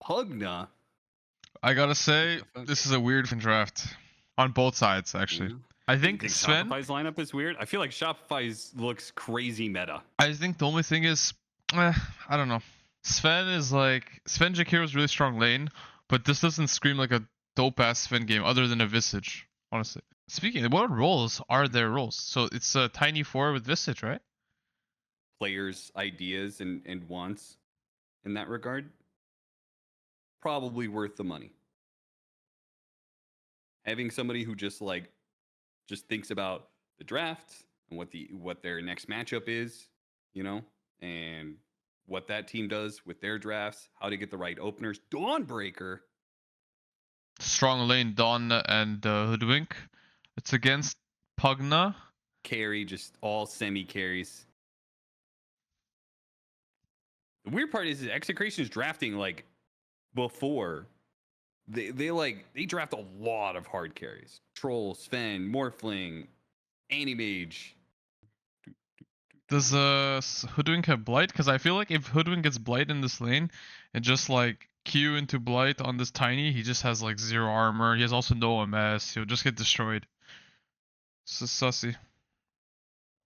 Pugna. I gotta say, this is a weird draft on both sides, actually. Yeah. I You think think Sven. Shopify's lineup is weird? I feel like Shopify's looks crazy meta. I think the only thing is, I don't know. Sven Jakiro is really strong lane, but this doesn't scream like a dope ass Sven game other than a Visage, honestly. Speaking of, what roles are their roles? So it's a tiny 4 with Visage, right? Players' ideas and wants in that regard. Probably worth the money. Having somebody who just thinks about the draft and what their next matchup is, and what that team does with their drafts, how to get the right openers. Dawnbreaker. Strong lane, Dawn and Hoodwink. It's against Pugna. Carry, just all semi carries. The weird part is Execration is drafting like before. They draft a lot of hard carries. Troll, Sven, Morphling, Animage. Does Hoodwink have Blight? Because I feel like if Hoodwink gets Blight in this lane and just like Q into Blight on this tiny, he just has like 0 armor. He has also no MS. He'll just get destroyed. So sussy.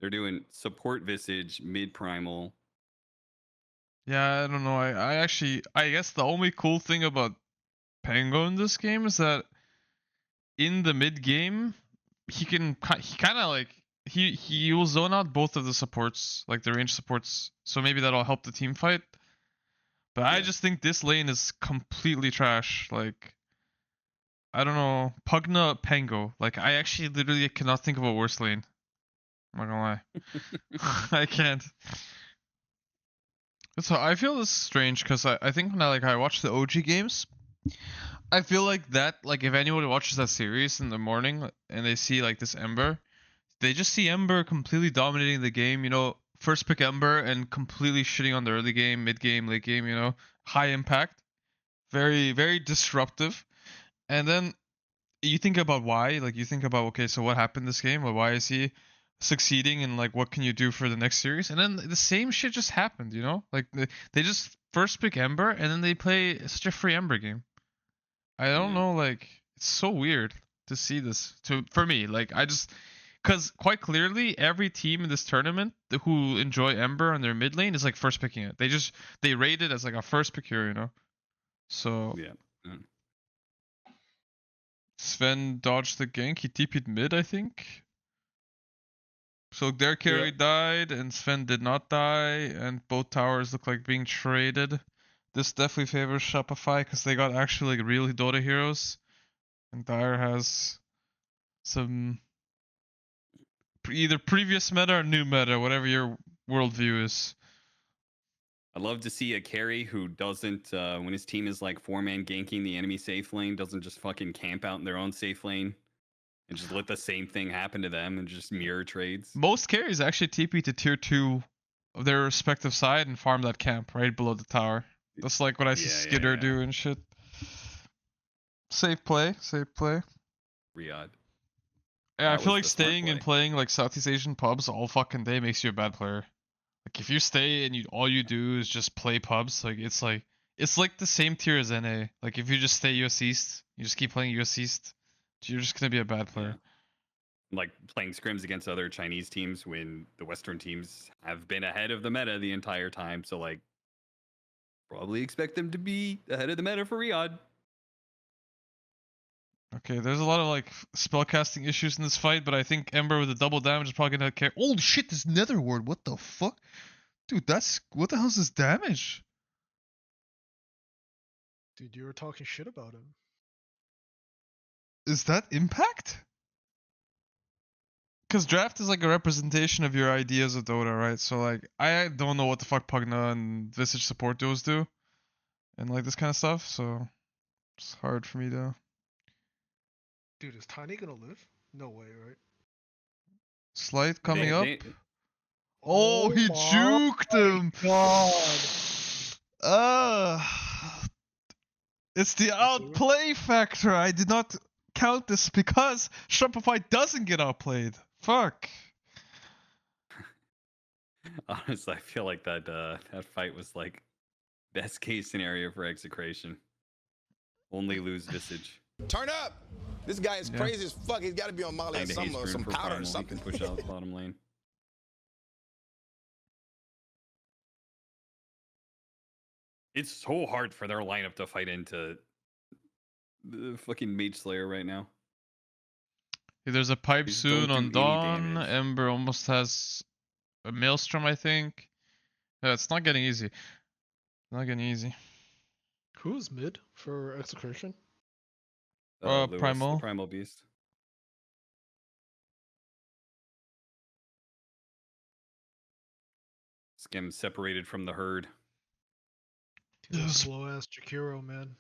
They're doing support Visage, mid primal. Yeah, I don't know. I guess the only cool thing about Pango in this game is that in the mid game, he kind of like he will zone out both of the supports, like the range supports. So maybe that'll help the team fight. But I just think this lane is completely trash. Like, I don't know, Pugna Pango. Like, I actually literally cannot think of a worse lane. I'm not gonna lie. I can't. So I feel this is strange because I think when I watch the OG games, I feel like that, like if anybody watches that series in the morning and they see like this Ember, they just see Ember completely dominating the game, first pick Ember and completely shitting on the early game, mid game, late game, high impact, very, very disruptive. And then you think about why, like you think about, okay, so what happened this game? Well, why is he succeeding and like what can you do for the next series? And then the same shit just happened, like they just first pick Ember and then they play such a free Ember game. I don't know, like it's so weird to see this for me. Like because quite clearly every team in this tournament who enjoy Ember on their mid lane is like first picking it. They rate it as like a first pick hero, So Yeah. Sven dodged the gank. He TP'd mid, I think. So their carry died, and Sven did not die, and both towers look like being traded. This definitely favors Shopify because they got actually like real Dota heroes, and Dire has some either previous meta or new meta, whatever your worldview is. I'd love to see a carry who doesn't, when his team is like 4-man ganking the enemy safe lane, doesn't just fucking camp out in their own safe lane and just let the same thing happen to them and just mirror trades. Most carries actually TP to tier 2 of their respective side and farm that camp right below the tower. That's like what I see Skidder do and shit. Safe play. Riyadh. Yeah, I feel like staying and playing like Southeast Asian pubs all fucking day makes you a bad player. Like if you stay and all you do is just play pubs, it's like the same tier as NA. Like if you just stay US East, you just keep playing US East, you're just gonna be a bad player. Yeah. Like playing scrims against other Chinese teams when the Western teams have been ahead of the meta the entire time. So like probably expect them to be ahead of the meta for Riyadh. Okay, there's a lot of like spellcasting issues in this fight, but I think Ember with the double damage is probably gonna carry. Holy shit, this Nether Ward, what the fuck? Dude, what the hell's this damage? Dude, you were talking shit about him. Is that impact? Because draft is like a representation of your ideas of Dota, right? So like, I don't know what the fuck Pugna and Visage support duos do, and like this kind of stuff. So it's hard for me to. Dude, is Tiny gonna live? No way, right? Slight coming up. Oh, he juked him. God. It's the outplay factor. I did not count this because Shopify doesn't get outplayed. Fuck. Honestly, I feel like that fight was like Best case scenario for Execration. Only lose Visage. Turn up! This guy is Yeah. crazy as fuck. He's got to be on Molly or Kinda some, haste rune some for powder Primal. or He something. can push out bottom lane. It's so hard for their lineup to fight into the fucking Mage Slayer right now. There's a pipe They just soon don't on do any Dawn. damage. Ember almost has a Maelstrom, I think. Yeah, it's not getting easy. Not getting easy. Who's mid for Execration? Lewis, Primal. the Primal Beast. Skim separated from the herd. Yes. Slow ass Jakiro, man.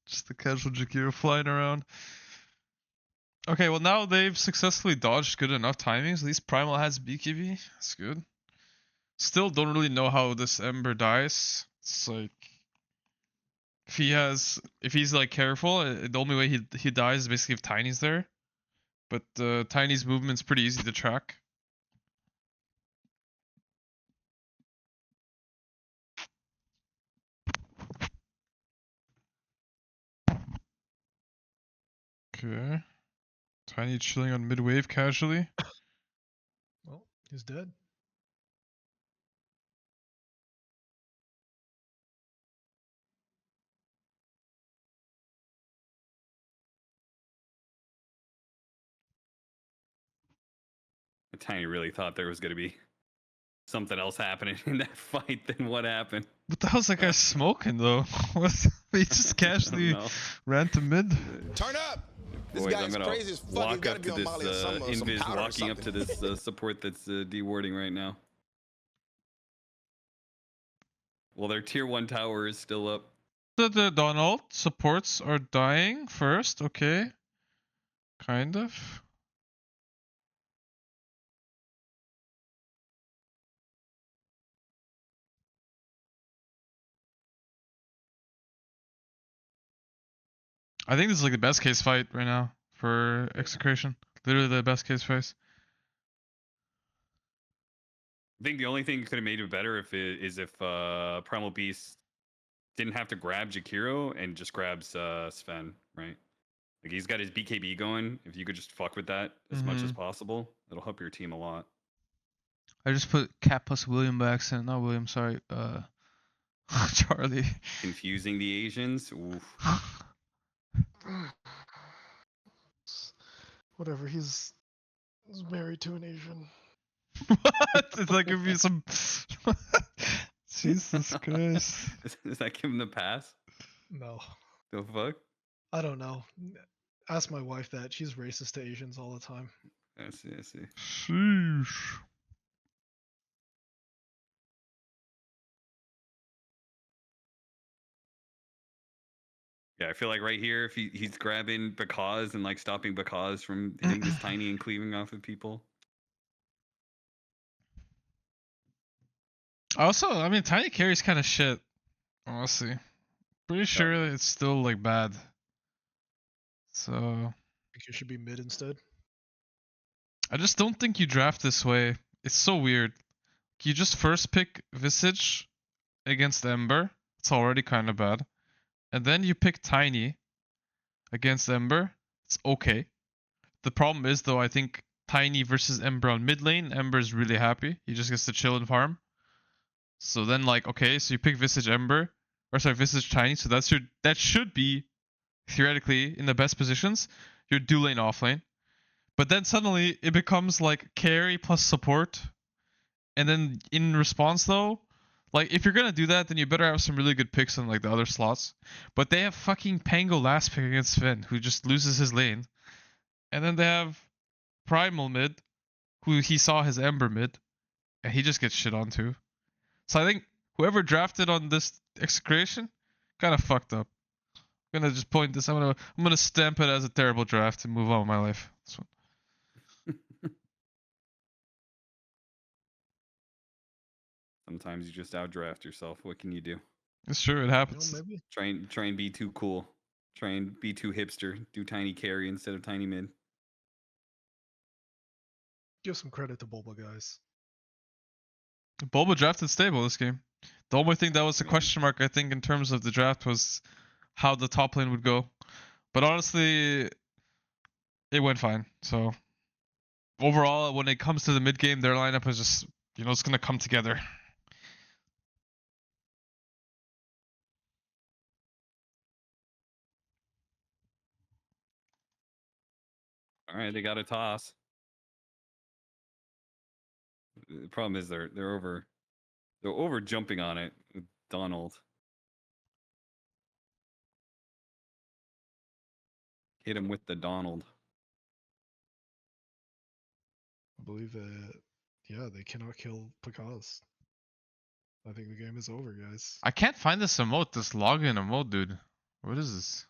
Just the casual Jakiro flying around. Okay, well now they've successfully dodged good enough timings. At least Primal has BKB. That's good. Still don't really know how this Ember dies. It's like if he's like careful, the only way he dies is basically if Tiny's there. But Tiny's movement's pretty easy to track. Okay. Tiny chilling on mid wave casually. Well, he's dead. Tiny really thought there was going to be something else happening in that fight than what happened. What the hell's that guy smoking though? He just casually ran to mid. Turn up! This Boys, guy I'm is gonna crazy as fuck. He's walk got up to to be on Molly or this some, some Invis powder or walking up to something. this support that's dewarding right now. Well, their tier 1 tower is still up. The Donald supports are dying first, okay. Kind of. I think this is like the best case fight right now for Execration. Literally the best case fight. I think the only thing could have made it better if Primal Beast didn't have to grab Jakiro and just grabs Sven, right? Like he's got his BKB going. If you could just fuck with that as much as possible, it'll help your team a lot. I just put Cat plus William by accident. Not William, sorry. Charlie. Confusing the Asians. Oof. Whatever, he's married to an Asian. What? It's like if you some. Jesus Christ. Does that give him the pass? No. The fuck? I don't know. Ask my wife that. She's racist to Asians all the time. I see. Sheesh. Yeah, I feel like right here, if he's grabbing Bakaz and like stopping Bakaz from hitting this Tiny and cleaving off of people. Also, I mean, Tiny carries kind of shit. Honestly, pretty sure it's still like bad. So Think you should be mid instead. I just don't think you draft this way. It's so weird. You just first pick Visage against Ember. It's already kind of bad. And then you pick Tiny against Ember. It's okay. The problem is though, I think Tiny versus Ember on mid lane. Ember's really happy. He just gets to chill and farm. So then like, okay, so you pick Visage Ember. Or sorry, Visage Tiny. So that should be theoretically in the best positions. You're dual lane off lane. But then suddenly it becomes like carry plus support. And then in response though, like if you're gonna do that, then you better have some really good picks on like the other slots. But they have fucking Pango last pick against Sven, who just loses his lane. And then they have Primal mid, who he saw his Ember mid, and he just gets shit on too. So I think whoever drafted on this Execration kind of fucked up. I'm gonna just point this. I'm gonna stamp it as a terrible draft and move on with my life. This one. Sometimes you just outdraft yourself. What can you do? It's true. It You know, happens. maybe. Try and be too cool. Try and be too hipster. Do Tiny carry instead of Tiny mid. Give some credit to Bulba, guys. Bulba drafted stable this game. The only thing that was a question mark, I think, in terms of the draft was how the top lane would go. But honestly, it went fine. So overall, when it comes to the mid game, their lineup is just, it's gonna come together. All right, they got a toss. The problem is they're over jumping on it with Donald. Hit him with the Donald. I believe that, yeah, they cannot kill Pakaz. I think the game is over, guys. I can't find this emote, this login emote, dude. What is this?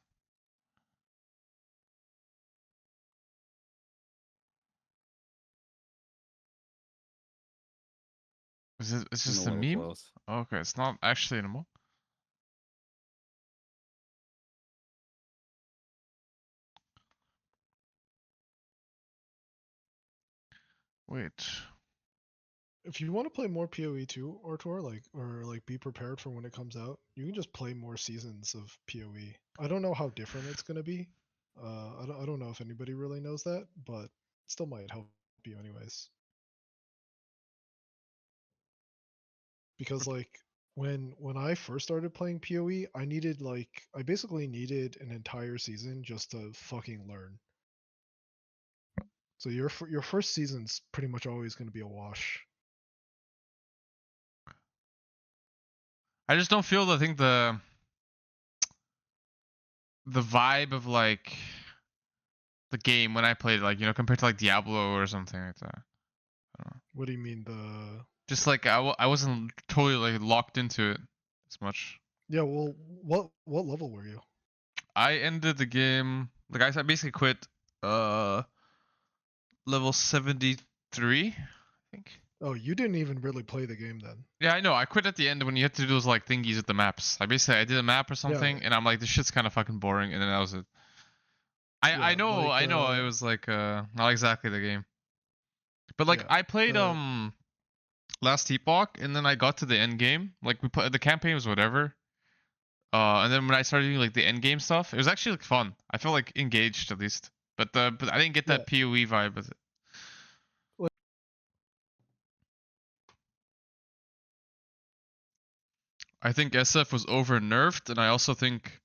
It's I'm just a a little meme? close. Okay, it's not actually an emote. Wait. If you want to play more PoE 2, Artor, or be prepared for when it comes out, you can just play more seasons of PoE. I don't know how different it's gonna be. I don't know if anybody really knows that, but it still might help you anyways. Because when I first started playing PoE, I basically needed an entire season just to fucking learn. So your first season's pretty much always going to be a wash. I just don't feel, I think, the vibe of the game when I played, compared to Diablo or something like that. I don't know. What do you mean the? Just I wasn't totally locked into it as much. Yeah, well, what level were you? I ended the game, I basically quit level 73, I think. Oh, you didn't even really play the game then. Yeah, I know. I quit at the end when you had to do those thingies at the maps. I did a map or something, and I'm like, this shit's kind of fucking boring, and then that was it. I know, it was not exactly the game. But Yeah, I played last Epoch, and then I got to the end game. We played the campaign was whatever. And then when I started doing the end game stuff, it was actually fun. I felt engaged at least. But I didn't get that PoE vibe with it. I think SF was over nerfed, and I also think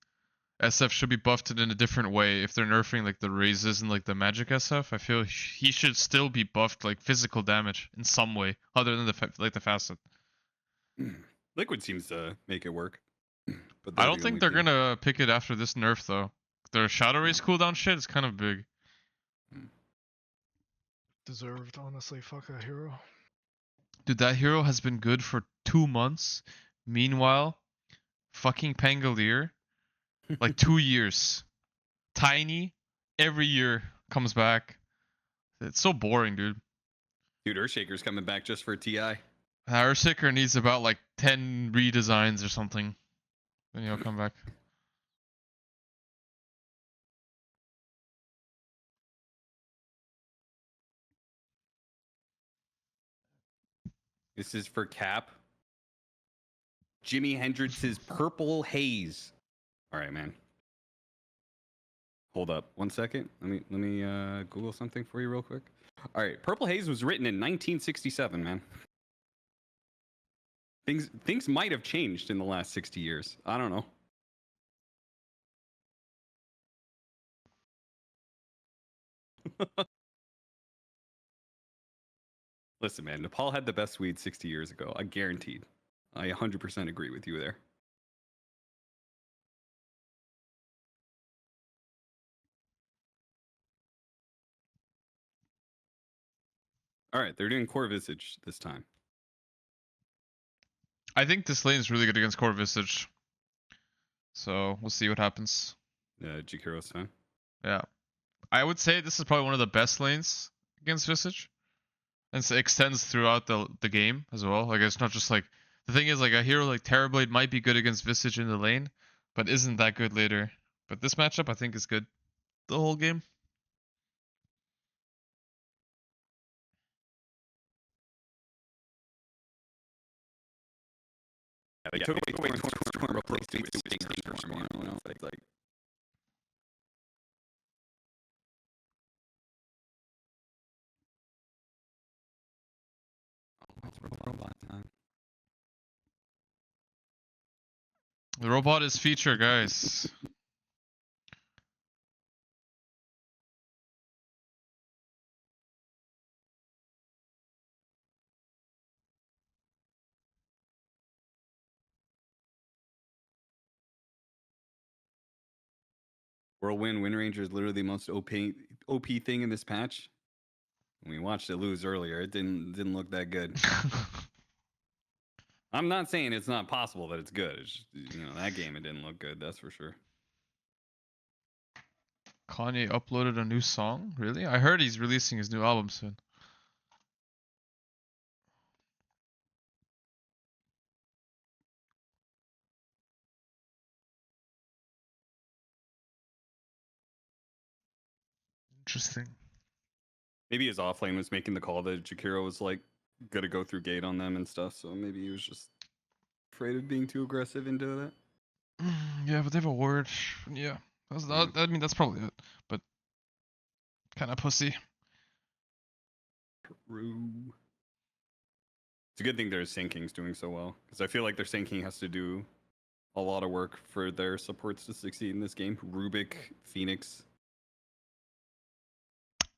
SF should be buffed in a different way. If they're nerfing the raises and the magic SF, I feel he should still be buffed physical damage in some way other than the facet. Liquid seems to make it work. But I don't think they're gonna pick it after this nerf though. Their shadow race cooldown shit is kind of big. Deserved, honestly. Fuck a hero. Dude, that hero has been good for 2 months. Meanwhile, fucking Pangolier, 2 years. Tiny, every year comes back. It's so boring, dude. Dude, Earthshaker's coming back just for TI. Earthshaker needs about 10 redesigns or something. Then he'll come back. This is for Cap. Jimi Hendrix's Purple Haze. All right, man. Hold up 1 second. Let me Google something for you real quick. All right, Purple Haze was written in 1967, man. Things might have changed in the last 60 years. I don't know. Listen, man, Nepal had the best weed 60 years ago. I guaranteed. I 100% agree with you there. All right, they're doing Core Visage this time. I think this lane is really good against Core Visage. So we'll see what happens. Jikiro's time. Yeah. I would say this is probably one of the best lanes against Visage. And it extends throughout the game as well. It's not just the thing is a hero like Terrorblade might be good against Visage in the lane, but isn't that good later. But this matchup I think is good the whole game. Like, took away Storm, replaced it with Stinger Storm, you know? It's like, oh, it's robot time. The robot is feature, guys. Whirlwind Wind Ranger is literally the most OP thing in this patch. When we watched it lose earlier, it didn't look that good. I'm not saying it's not possible that it's good. It's just, you know, that game it didn't look good. That's for sure. Kanye uploaded a new song? Really? I heard he's releasing his new album soon. Interesting. Maybe his offlane was making the call that Jakiro was like gonna go through gate on them and stuff. So maybe he was just afraid of being too aggressive into that. Yeah, but they have a word. Yeah, I mean that's probably it. But kind of pussy. True. It's a good thing their syncing's doing so well because I feel like their syncing has to do a lot of work for their supports to succeed in this game. Rubik, Phoenix.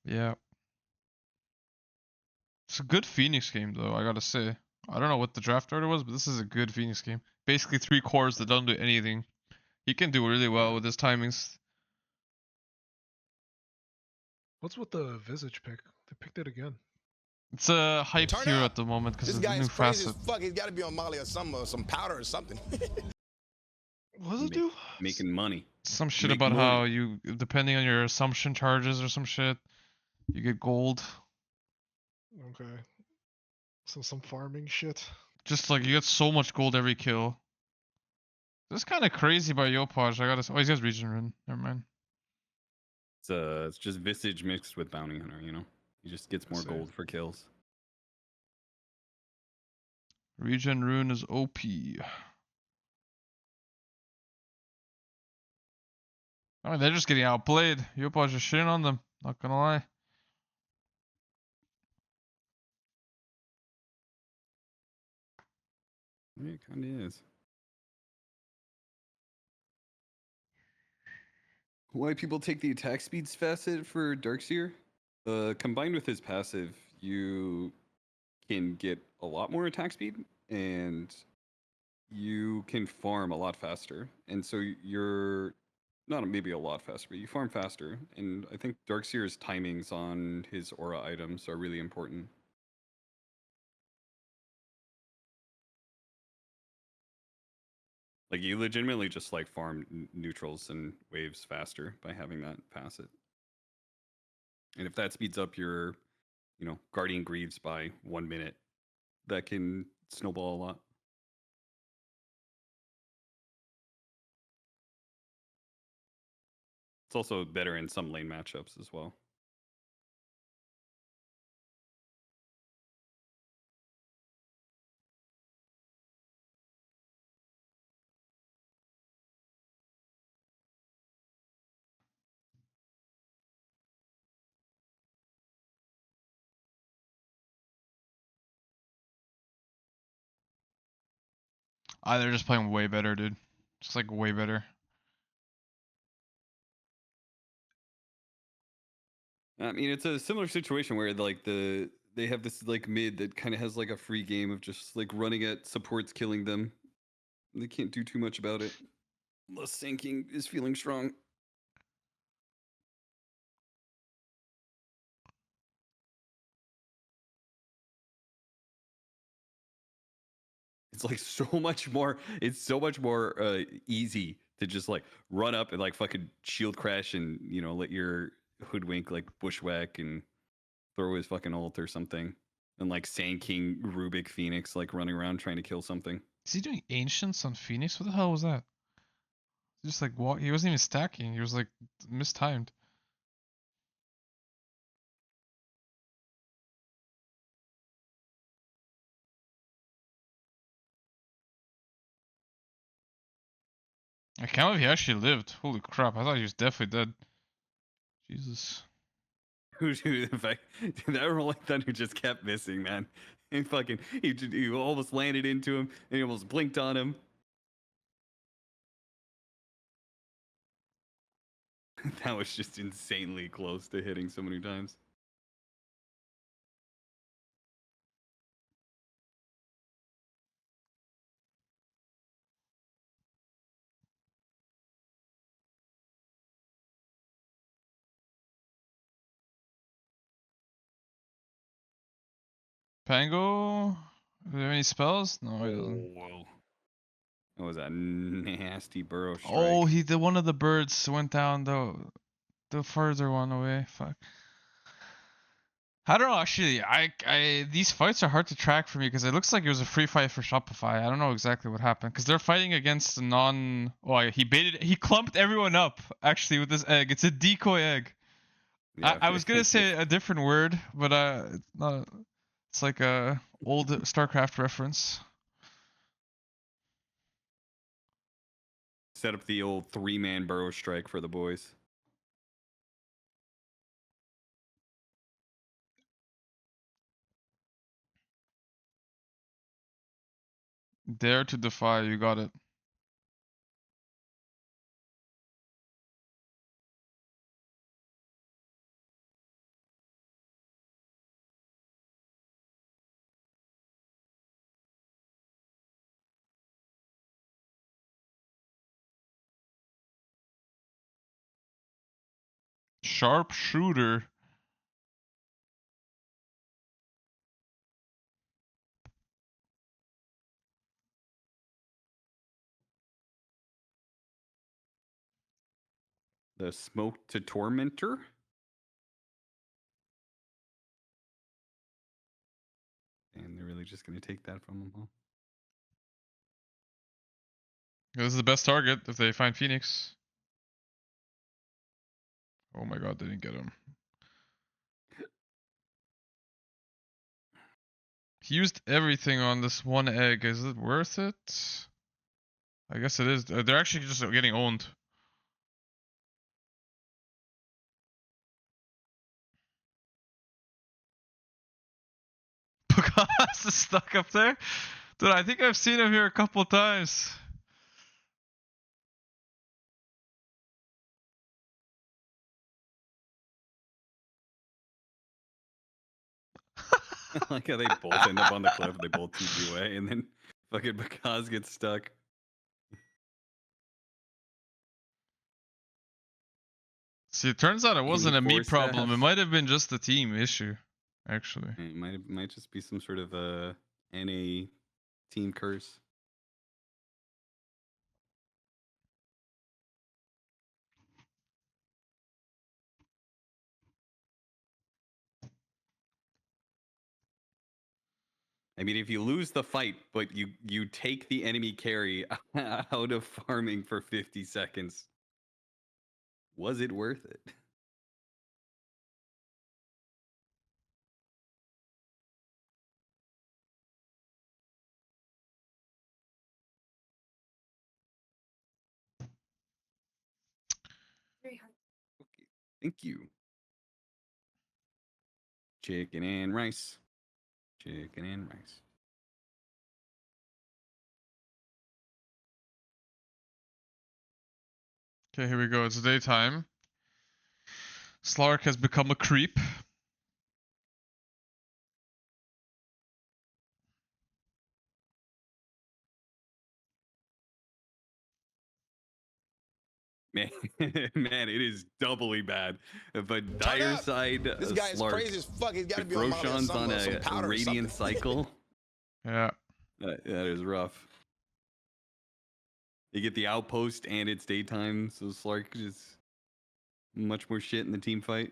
Yeah. It's a good Phoenix game though, I gotta say. I don't know what the draft order was, but this is a good Phoenix game. Basically 3 cores that don't do anything. He can do really well with his timings. What's with the Visage pick? They picked it again. It's a hype Turn hero up. at the moment because This of the guy new is crazy facet. as fuck. He's got to be on Molly or some powder or something. What does it do? Making money. Some shit Make about money. how you, depending on your assumption charges or some shit, you get gold. Okay. So some farming shit. Just like you get so much gold every kill. This is kind of crazy by Yopaj. I gotta. Oh, he's got region rune. Never mind. It's just Visage mixed with Bounty Hunter, you know? He just gets more See. gold for kills. Regen rune is OP. I mean, they're just getting outplayed. Yopaj is shitting on them. Not gonna lie. Yeah, it kind of is. Why people take the attack speeds facet for Darkseer? Combined with his passive, you can get a lot more attack speed and you can farm a lot faster. And so you're not maybe a lot faster, but you farm faster. And I think Darkseer's timings on his aura items are really important. Like you legitimately just like farm neutrals and waves faster by having that facet. And if that speeds up your, you know, Guardian Greaves by 1 minute, that can snowball a lot. It's also better in some lane matchups as well. They're just playing way better, dude. Just like way better. I mean, it's a similar situation where like they have this like mid that kind of has like a free game of just like running at supports, killing them. They can't do too much about it. Unless sinking is feeling strong. It's like so much more. It's so much more easy to just like run up and like fucking shield crash and you know let your hoodwink like bushwhack and throw his fucking ult or something, and like Sand King Rubik Phoenix like running around trying to kill something. Is he doing ancients on Phoenix? What the hell was that? Just like walk. He wasn't even stacking. He was like mistimed. I can't believe he actually lived. Holy crap! I thought he was definitely dead. Jesus. Dude, in fact, that rolling thunder just kept missing, man. He almost landed into him, and he almost blinked on him. That was just insanely close to hitting so many times. Pango? Do they have any spells? No, he doesn't. Whoa. That was a nasty burrow strike. Oh, he did. One of the birds went down the further one away. Fuck. I don't know. Actually, these fights are hard to track for me because it looks like it was a free fight for Shopify. I don't know exactly what happened because they're fighting against a non. Oh, he clumped everyone up actually with this egg. It's a decoy egg. Yeah, I was gonna say a different word, but it's not. It's like a old StarCraft reference. Set up the old 3-man burrow strike for the boys. Dare to defy. You got it. Sharpshooter. The smoke to tormentor. And they're really just gonna take that from him, huh? This is the best target if they find Phoenix. Oh my god, they didn't get him. He used everything on this one egg. Is it worth it? I guess it is. They're actually just getting owned. Picasso is stuck up there? Dude, I think I've seen him here a couple times. I like how they both end up on the cliff. They both TP away, and then fucking Bakaz gets stuck. See, it turns out it wasn't a me 84 problem. It staff. might have been just a team issue, actually. It might just be some sort of NA team curse. I mean, if you lose the fight, but you take the enemy carry out of farming for 50 seconds, was it worth it? Okay, thank you. Chicken and rice. Chicken and rice. Okay, here we go. It's daytime. Slark has become a creep. Man, man, it is doubly bad. But Turn dire up. side This guy is Slark. crazy as fuck. He's got to If be on Molly or Roshan's on some a powder or radiant something. cycle, Yeah. that is rough. You get the outpost and it's daytime, so Slark is much more shit in the team fight.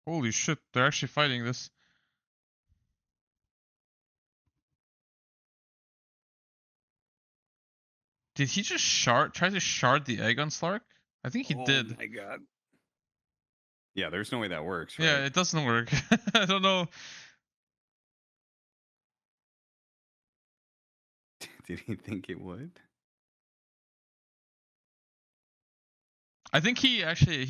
Holy shit, they're actually fighting this. Did he just try to shard the egg on Slark? I think he did. Oh my god. Yeah, there's no way that works, right? Yeah, it doesn't work. I don't know. Did he think it would? I think he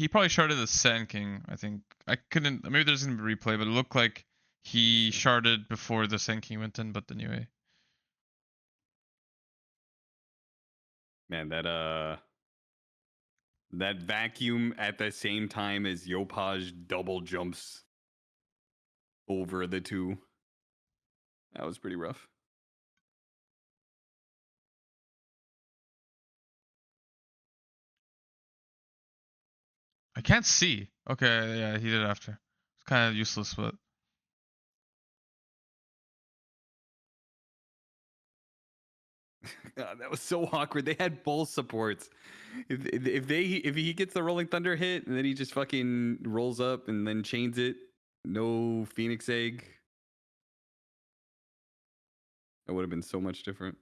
probably sharded the Sand King. I think I couldn't. Maybe there's gonna be a replay, but it looked like he sharded before the Sand King went in. But anyway, Man, that vacuum at the same time as Yopaj double jumps over the two. That was pretty rough. I can't see. Okay, yeah, he did it after. It's kind of useless, but God, that was so awkward. They had both supports. If he gets the Rolling Thunder hit and then he just fucking rolls up and then chains it, no Phoenix Egg, that would have been so much different.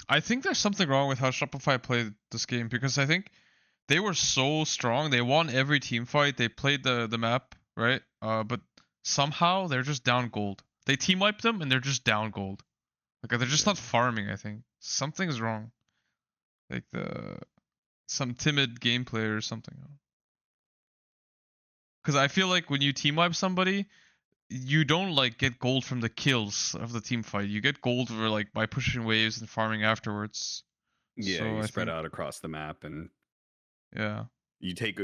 I think there's something wrong with how Shopify played this game because I think they were so strong. They won every team fight. They played the map right, but somehow they're just down gold. They team wiped them and they're just down gold. Like they're just not farming. I think something's wrong. Like some timid gameplay or something. Because I feel like when you team wipe somebody, you don't like get gold from the kills of the team fight. You get gold for like by pushing waves and farming afterwards. Yeah, So you I spread think, out across the map and yeah. you take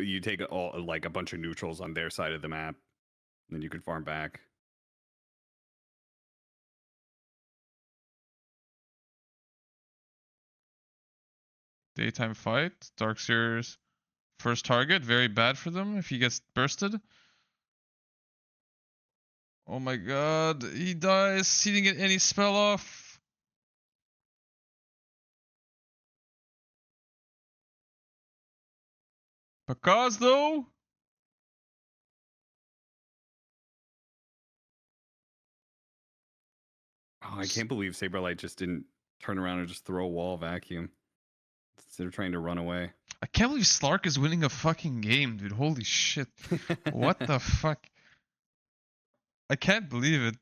all like a bunch of neutrals on their side of the map, and then you can farm back. Daytime fight. Darkseer's first target. Very bad for them if he gets bursted. Oh my god. He dies. He didn't get any spell off. Because though? Oh, I can't believe Saberlight just didn't turn around and just throw a wall vacuum instead of trying to run away. I can't believe Slark is winning a fucking game, dude. Holy shit. What the fuck? I can't believe it.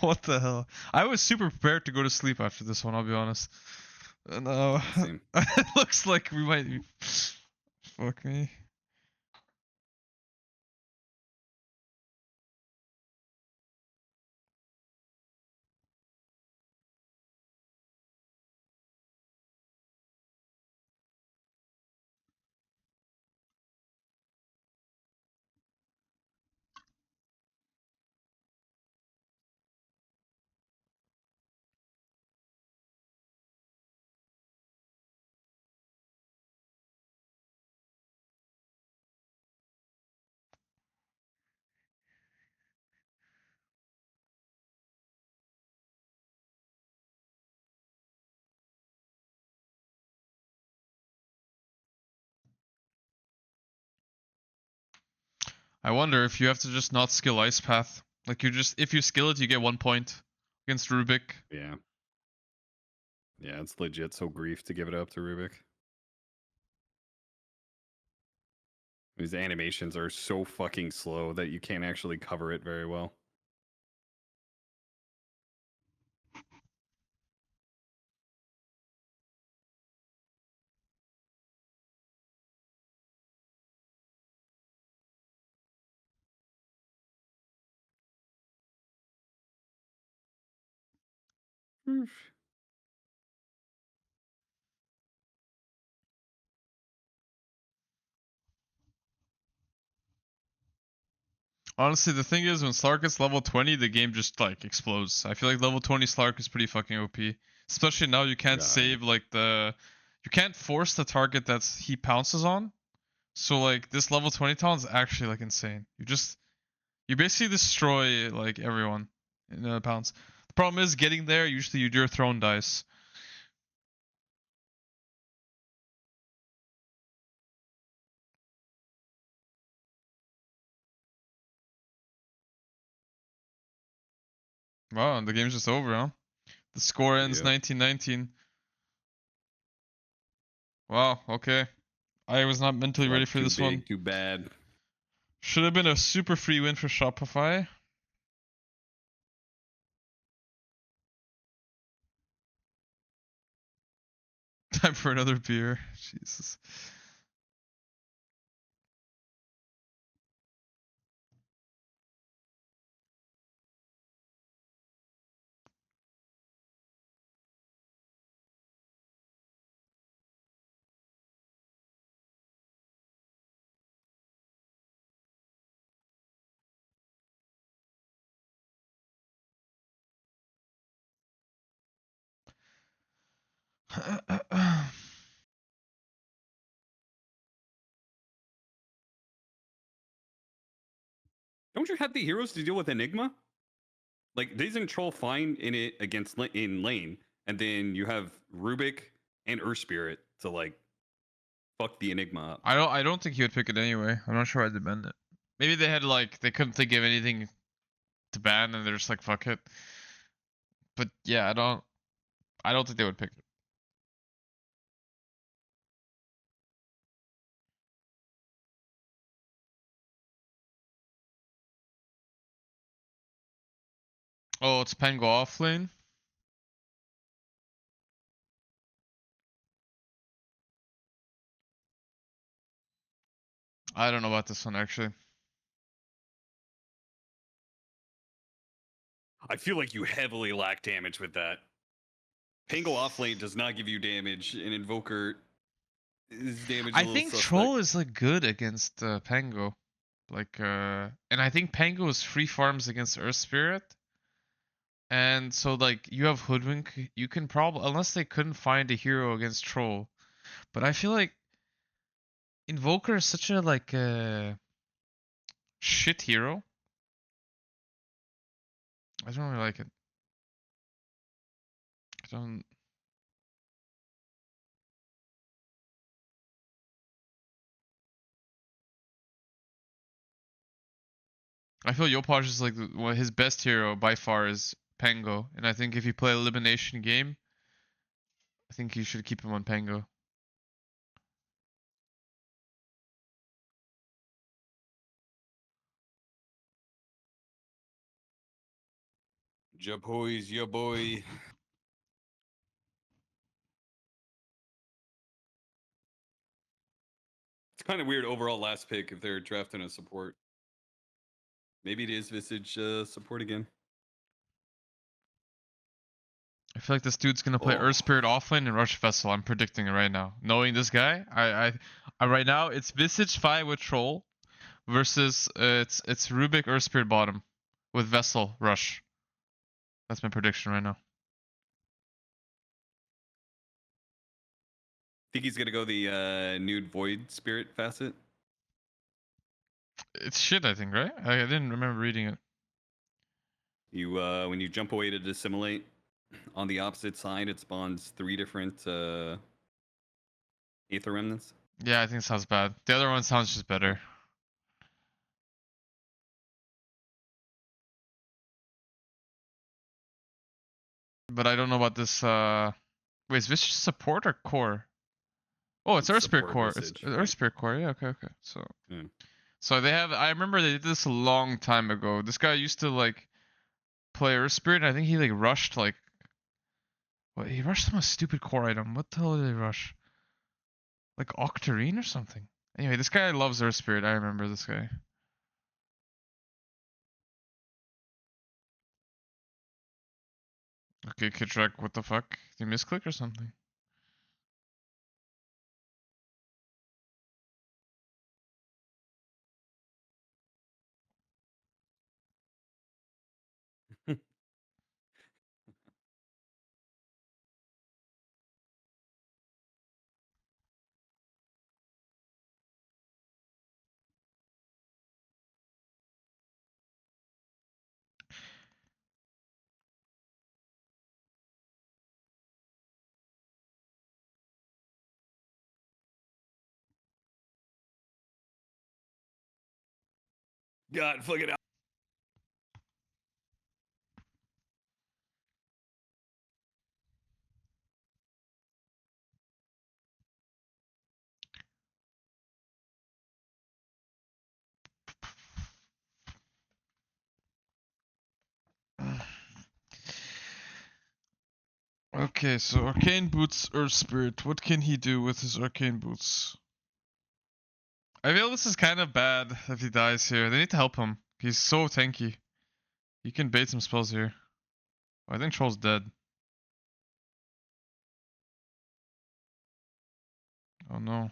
What the hell? I was super prepared to go to sleep after this one, I'll be honest. No. It looks like we might be... Fuck me. I wonder if you have to just not skill Ice Path. Like you just, if you skill it, you get 1 point against Rubik. Yeah. Yeah, it's legit so grief to give it up to Rubik. His animations are so fucking slow that you can't actually cover it very well. Honestly, the thing is, when Slark gets level 20, the game just like explodes. I feel like level 20 Slark is pretty fucking OP. Especially now you can't save like you can't force the target that he pounces on. So like this level 20 talent is actually like insane. You basically destroy like everyone in a pounce. The problem is getting there, usually your throne dies. Wow, the game's just over, huh? The score ends 19-19. Wow, okay. I was not mentally ready for this one. Too bad. Should have been a super free win for Shopify. Time for another beer. Jesus. Don't you have the heroes to deal with Enigma? Like, isn't Troll fine in it against in lane, and then you have Rubik and Earth Spirit to like fuck the Enigma up. I don't think he would pick it anyway. I'm not sure why they banned it. Maybe they had like they couldn't think of anything to ban and they're just like fuck it. But yeah, I don't think they would pick it. Oh, it's Pango off lane. I don't know about this one actually. I feel like you heavily lack damage with that. Pango off lane does not give you damage, and Invoker is damage a I little think suspect. Troll is like good against Pango. Like and I think Pango is free farms against Earth Spirit. And so like you have Hoodwink, you can probably unless they couldn't find a hero against Troll. But I feel like Invoker is such a like shit hero. I don't really like it. I don't. I feel Yopaj is like his best hero by far is Pango, and I think if you play elimination game, I think you should keep him on Pango. Ya boys, ya boy. It's kind of weird overall last pick if they're drafting a support. Maybe it is Visage support again. I feel like this dude's gonna play Earth Spirit offlane and Rush Vessel. I'm predicting it right now. Knowing this guy, I right now it's Visage 5 with Troll versus it's Rubik Earth Spirit bottom with Vessel Rush. That's my prediction right now. Think he's gonna go the nude void spirit facet. It's shit, I think, right? I didn't remember reading it. You when you jump away to dissimulate, on the opposite side it spawns 3 different Aether Remnants. Yeah, I think it sounds bad. The other one sounds just better. But I don't know about this. Wait, is this just support or core? Oh, it's Earth Spirit core. It's Earth Spirit core. Yeah, okay. So, so they have. I remember they did this a long time ago. This guy used to like play Earth Spirit. And I think he like rushed like. What he rushed some stupid core item. What the hell did he rush? Like Octarine or something. Anyway, this guy loves Earth Spirit. I remember this guy. Okay, Kitrak, what the fuck? Did you misclick or something? God, fuck it out. Okay, so Arcane Boots Earth Spirit. What can he do with his Arcane Boots? I feel this is kind of bad if he dies here. They need to help him. He's so tanky. He can bait some spells here. Oh, I think Troll's dead. Oh no.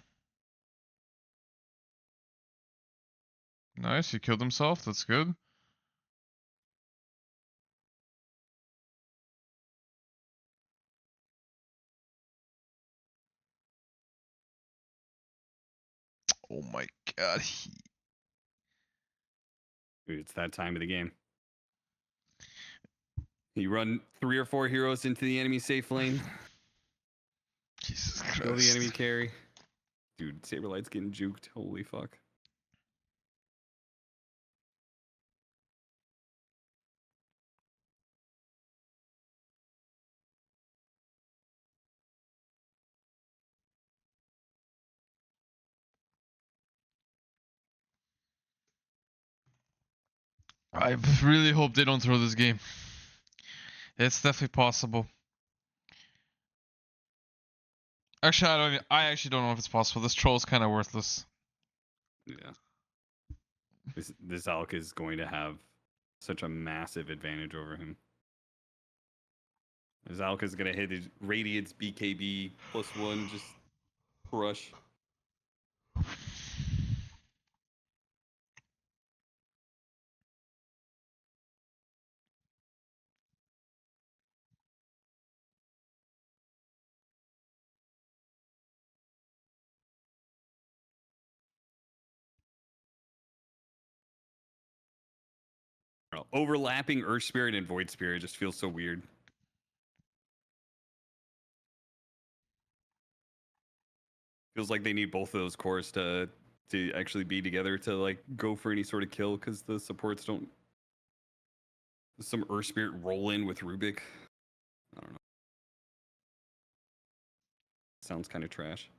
Nice, he killed himself. That's good. Oh my god. Dude, it's that time of the game. You run 3 or 4 heroes into the enemy safe lane. Jesus Christ. Kill the enemy carry. Dude, Saberlight's getting juked. Holy fuck. I really hope they don't throw this game. It's definitely possible. Actually, I actually don't know if it's possible. This troll is kind of worthless. Yeah. This Alk is going to have such a massive advantage over him. This Alk is going to hit his Radiance BKB +1, just crush. Overlapping Earth Spirit and Void Spirit just feels so weird. Feels like they need both of those cores to actually be together to like go for any sort of kill, because the supports don't. Some Earth Spirit roll in with Rubik. I don't know. Sounds kind of trash.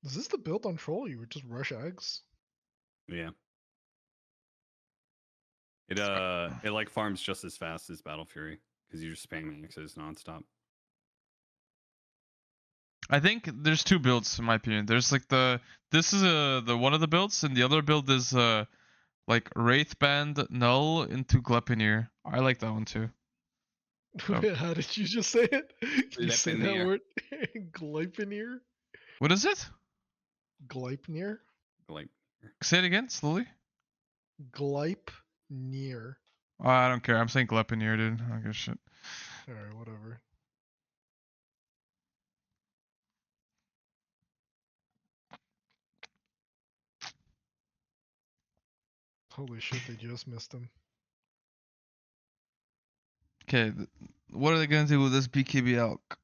Is this the build on troll? You would just rush eggs? Yeah. It like farms just as fast as Battle Fury because you're just spamming X's nonstop. I think there's two builds in my opinion. There's like this is the one of the builds, and the other build is like Wraithband Null into Gleipnir. I like that one too. Wait, how did you just say it? Can you say that Gleipnir. word? Gleipnir? What is it? Gleipnir? Like, Say it again slowly. Gleipnir. Oh, I don't care. I'm saying Gleipnir, dude. I don't give a shit. Alright, whatever. Holy shit, they just missed him. Okay, what are they gonna do with this BKB Elk?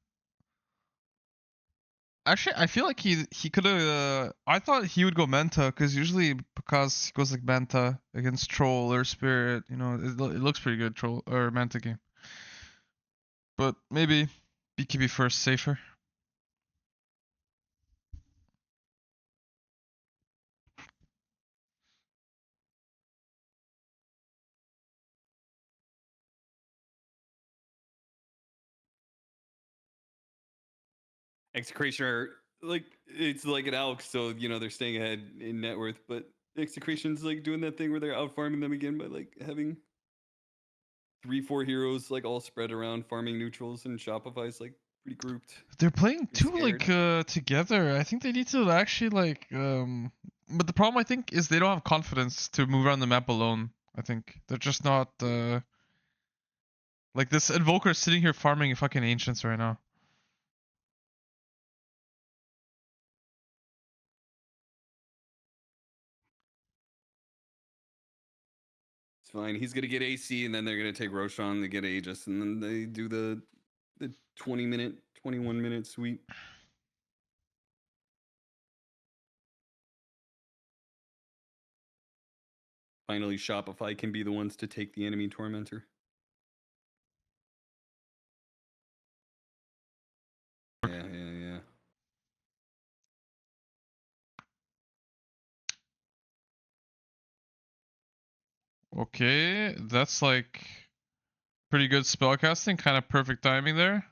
Actually, I feel like he could have. I thought he would go Manta because usually because he goes like Manta against Troll or Spirit, you know, it looks pretty good Troll or Manta game. But maybe BKB first, safer. Execration are like, it's like an Alk, so you know they're staying ahead in net worth, but Execration's like doing that thing where they're out farming them again by like having 3-4 heroes like all spread around farming neutrals, and Shopify's like pretty grouped. They're playing Pretty too like scared. together. I think they need to actually like But the problem I think is they don't have confidence to move around the map alone. I think they're just not like this Invoker is sitting here farming fucking ancients right now. It's fine. He's gonna get AC, and then they're gonna take Roshan to get Aegis, and then they do the 20-minute, 21-minute sweep. Finally, Shopify can be the ones to take the enemy tormentor. Okay, that's like pretty good spellcasting, kind of perfect timing there.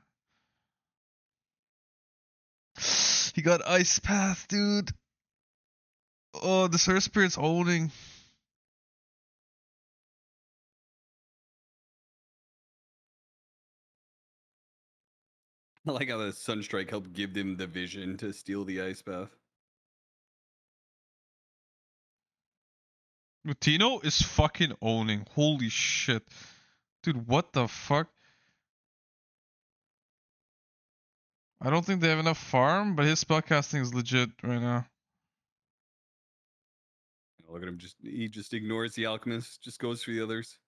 He got Ice Path, dude. Oh, the Surf Spirit's owning. I like how the Sunstrike helped give them the vision to steal the Ice Path. Tino is fucking owning. Holy shit. Dude, what the fuck? I don't think they have enough farm, but his spellcasting is legit right now. Look at him, he just ignores the Alchemist, just goes for the others.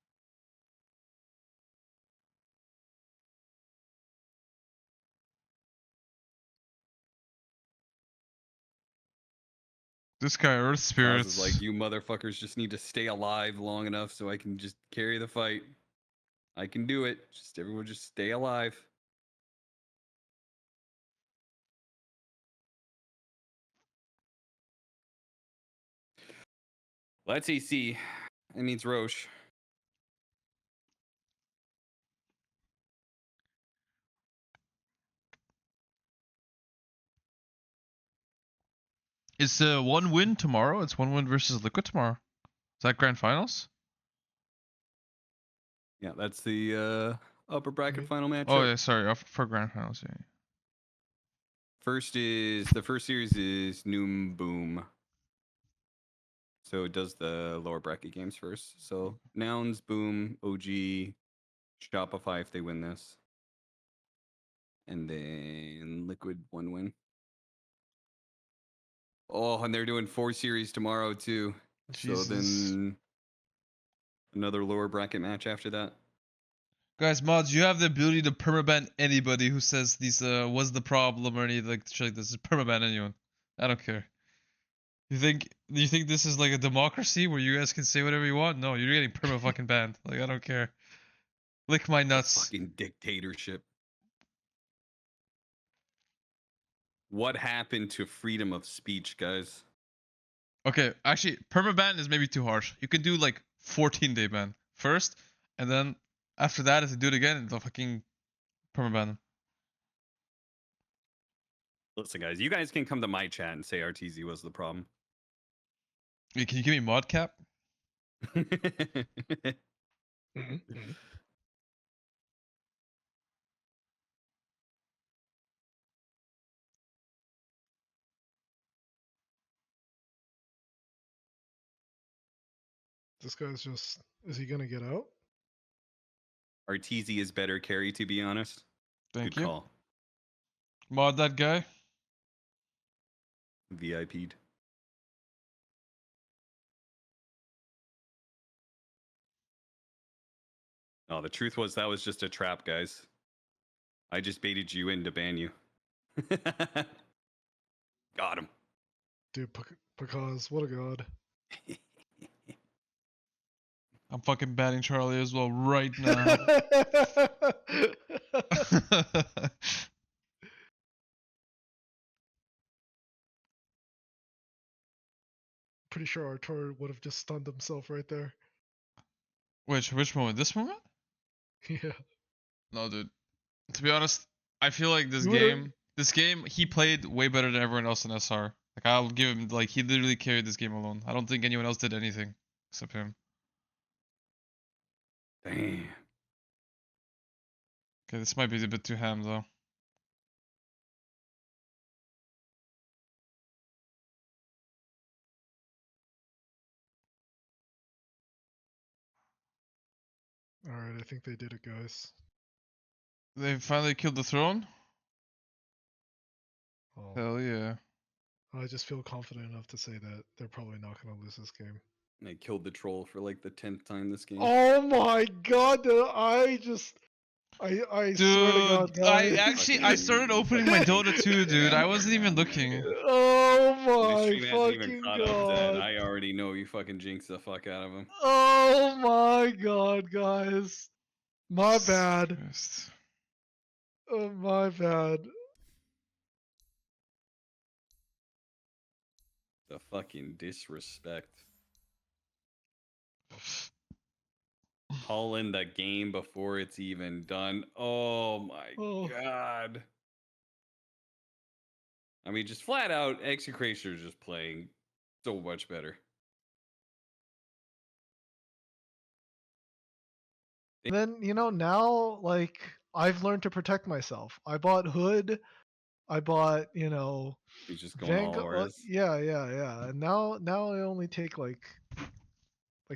This guy, Earth Kaz Spirits. is like, you motherfuckers just need to stay alive long enough so I can just carry the fight. I can do it. Just everyone just stay alive. Let's see. It needs Roche. It's one win tomorrow. It's one win versus Liquid tomorrow. Is that grand finals? Yeah, that's the upper bracket final matchup. Oh yeah, sorry, for grand finals. Yeah. The first series is Noom Boom. So it does the lower bracket games first. So Nouns, Boom, OG, Shopify if they win this. And then Liquid 1 win. Oh, and they're doing 4 series tomorrow too. Jesus. So then another lower bracket match after that. Guys, mods, you have the ability to permaban anybody who says these was the problem or anything like shit like this. Just permaban anyone. I don't care. You think this is like a democracy where you guys can say whatever you want? No, you're getting perma fucking banned. Like I don't care. Lick my nuts. Fucking dictatorship. What happened to freedom of speech, guys? Okay, actually, permaban is maybe too harsh. You can do like 14-day ban first, and then after that, if they do it again, they'll fucking permaban them. Listen, guys, you guys can come to my chat and say ARTEEZY was the problem. Hey, can you give me mod cap? This guy's just. Is he gonna get out? ARTEEZY is better carry, to be honest. Thank Good you. call. Mod that guy. VIP'd. No, the truth was that was just a trap, guys. I just baited you in to ban you. Got him. Dude, because what a god. I'm fucking banning Charlie as well right now. Pretty sure Artur would have just stunned himself right there. Which moment? This moment? Yeah. No, dude. To be honest, I feel like this You would've- game, he played way better than everyone else in SR. Like I'll give him, like he literally carried this game alone. I don't think anyone else did anything except him. Damn. Okay, this might be a bit too ham though. Alright, I think they did it, guys. They finally killed the throne? Oh, Hell yeah. I just feel confident enough to say that they're probably not gonna lose this game. I killed the troll for like the 10th time this game. Oh my god, I swear to God, Dude, I guys. actually I started opening my Dota 2, dude. I wasn't even looking. Oh The my stream hasn't even fucking caught up to it. god. I already know you fucking jinxed the fuck out of him. Oh my god, guys. My bad. Christ. Oh, my bad. The fucking disrespect. calling the game before it's even done. Oh my god. I mean, just flat out, Execration is just playing so much better. And then, you know, now, like, I've learned to protect myself. I bought Hood. I bought, you know, He's just going all auras. yeah. And now I only take like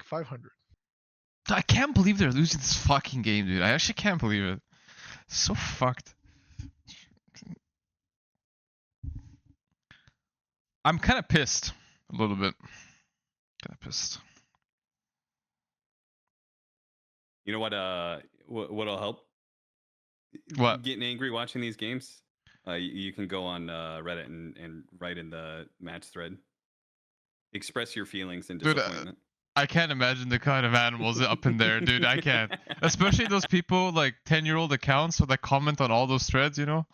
500. I can't believe they're losing this fucking game, dude. I actually can't believe it. So fucked. I'm kind of pissed. A little bit. Kind of pissed. You know what'll help? What? Getting angry watching these games? You can go on Reddit and write in the match thread. Express your feelings and disappointment. I can't imagine the kind of animals up in there, dude. I can't. Especially those people, like 10-year-old accounts, so that comment on all those threads, you know?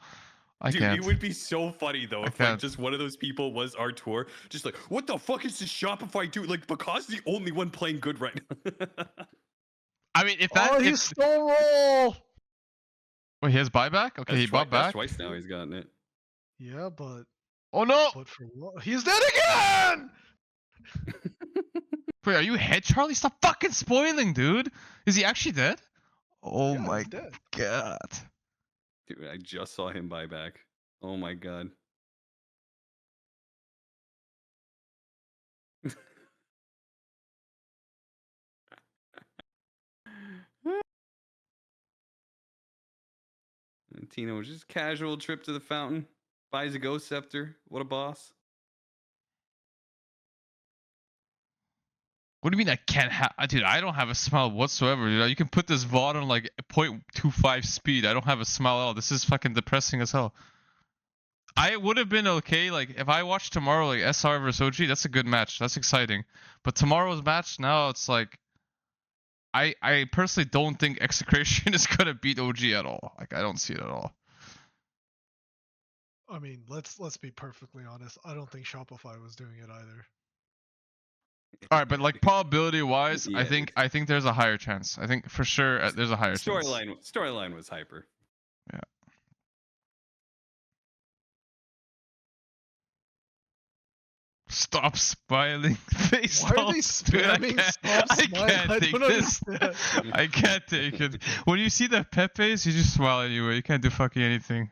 I can't. It would be so funny though if like just one of those people was Artur, just like, what the fuck is this Shopify doing? Like, because the only one playing good right now. I mean, if that. He stole roll. Wait, he has buyback? Okay, he bought back. Twice now he's gotten it. Yeah, but. Oh no! But for what? He's dead again. Wait, are you head, Charlie? Stop fucking spoiling, dude. Is he actually dead? Oh yeah, my god. Dude, I just saw him buy back. Oh my god. And Tino, just casual trip to the fountain. Buys a ghost scepter. What a boss. What do you mean I can't have? Dude, I don't have a smile whatsoever. Dude. You can put this VOD on like 0.25 speed. I don't have a smile at all. This is fucking depressing as hell. I would have been okay, like, if I watched tomorrow, like, SR versus OG, that's a good match. That's exciting. But tomorrow's match, now it's like, I personally don't think Execration is going to beat OG at all. Like, I don't see it at all. I mean, let's be perfectly honest. I don't think Shopify was doing it either. All right, but like probability wise, yeah, I think there's a higher chance. I think for sure there's a higher chance. Storyline was hyper. Yeah. Stop smiling. Why are they spamming? I can't take this. I can't take it. When you see the Pepes, you just smile anyway. You can't do fucking anything.